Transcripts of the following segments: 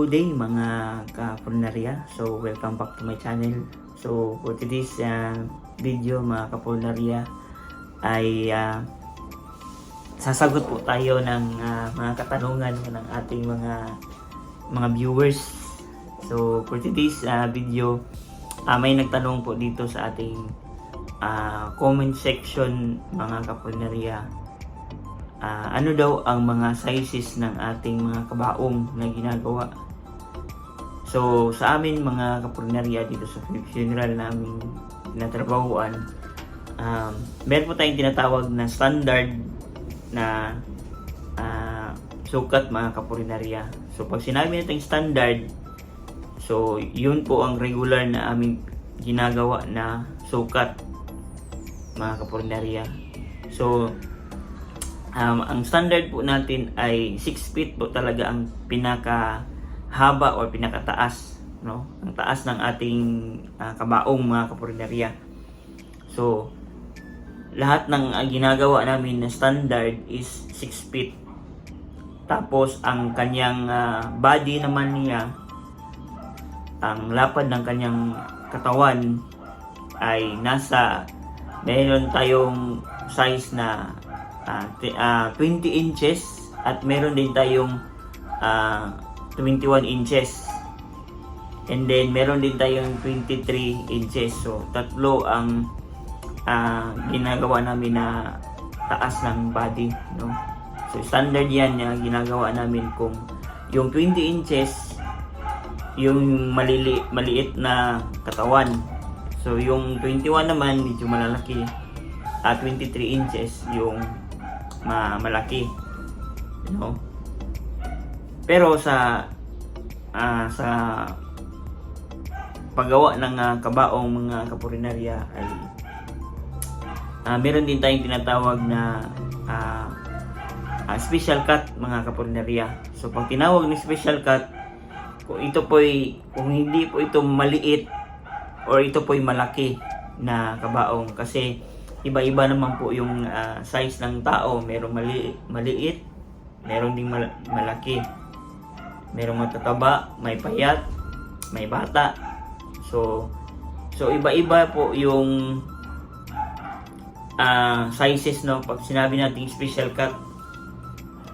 good day mga kapulnarya. So welcome back to my channel. So for today's video mga kapulnarya ay sasagot po tayo ng mga katanungan ng ating mga viewers. So for today's video may nagtanong po dito sa ating comment section mga kapulnarya. Ano daw ang mga sizes ng ating mga kabaong na ginagawa. So sa amin mga kapulnarya dito sa funeral namin tinatrabahuan, meron po tayong tinatawag na standard na sukat mga kapulnarya. So pag sinabi natin standard, so yun po ang regular na aming ginagawa na sukat mga kapulnarya. So ang standard po natin ay 6 feet po talaga ang pinakahaba o pinakataas, no? Ang taas ng ating kabaong mga kapulnarya. So lahat ng ginagawa namin na standard is 6 feet. Tapos ang kanyang body naman niya, ang lapad ng kanyang katawan ay mayroon tayong size na 20 inches at meron din tayong 21 inches, and then meron din tayong 23 inches. So tatlo ang ginagawa namin na taas ng body, no? So standard yan na ginagawa namin. Kung yung 20 inches yung maliit na katawan, so yung 21 naman medyo malalaki, at 23 inches yung malaki, you know? Pero sa paggawa ng kabaong mga kapulnarya ay meron din tayong tinatawag na special cut mga kapulnarya. So pag tinawag ng special cut, kung hindi po ito maliit or ito po'y malaki na kabaong, kasi iba-iba naman po yung size ng tao. Merong maliit, meron ding malaki, merong matataba, may payat, may bata. So iba-iba po yung sizes, no? Pag sinabi natin special cut,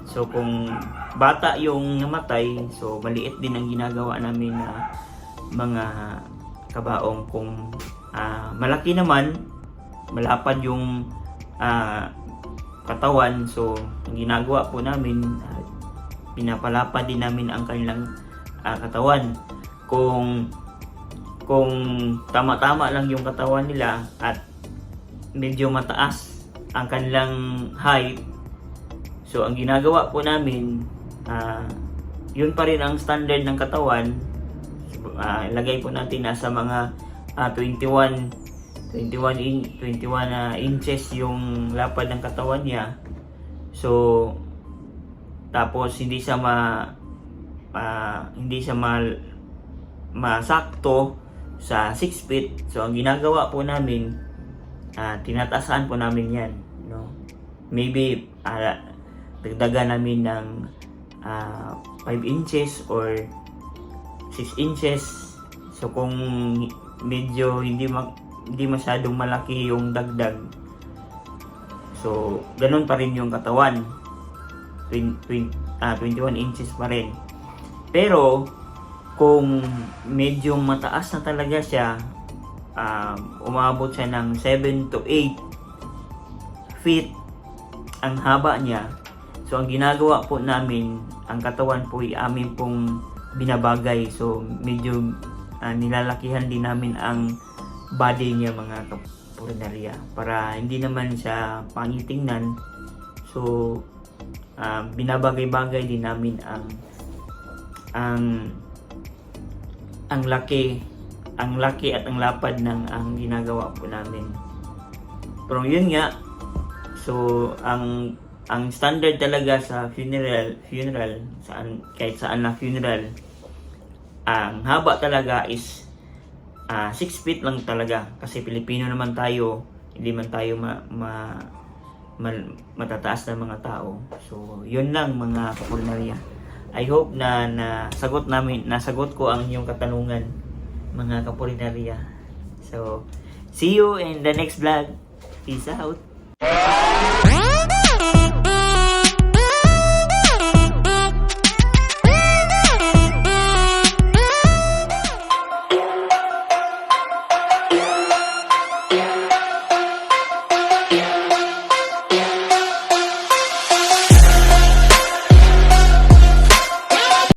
so kung bata yung namatay, so maliit din ang ginagawa namin na mga kabaong. Kung malaki naman, malapad yung katawan, so ang ginagawa po namin, pinapalapad din namin ang kanilang katawan. Kung tama-tama lang yung katawan nila at medyo mataas ang kanilang height, so ang ginagawa po namin, yun pa rin ang standard ng katawan. Ilagay po natin nasa mga 21 inches yung lapad ng katawan niya. So tapos hindi siya masakto sa 6 feet. So ang ginagawa po namin, tinatasan po namin yan, no? Maybe dagdagan namin ng 5 inches or 6 inches. So kung medyo hindi masyadong malaki yung dagdag, so ganun pa rin yung katawan, 21 inches pa rin. Pero kung medyo mataas na talaga siya, umabot siya ng 7 to 8 feet ang haba niya, so ang ginagawa po namin, ang katawan po ay amin pong binabagay. So medyo nilalakihan din namin ang body niya mga kapulnarya, para hindi naman siya pangitingnan. So binabagay-bagay din namin ang laki at ang lapad ng ang ginagawa po namin. Pero yun nga, so ang standard talaga sa funeral kahit saan na funeral, ang haba talaga is 6 feet lang talaga, kasi Pilipino naman tayo, hindi man tayo matataas na mga tao. So yun lang mga kapulnarya. I hope na nasagot ko ang inyong katanungan, mga kapulinarya. So, see you in the next vlog. Peace out.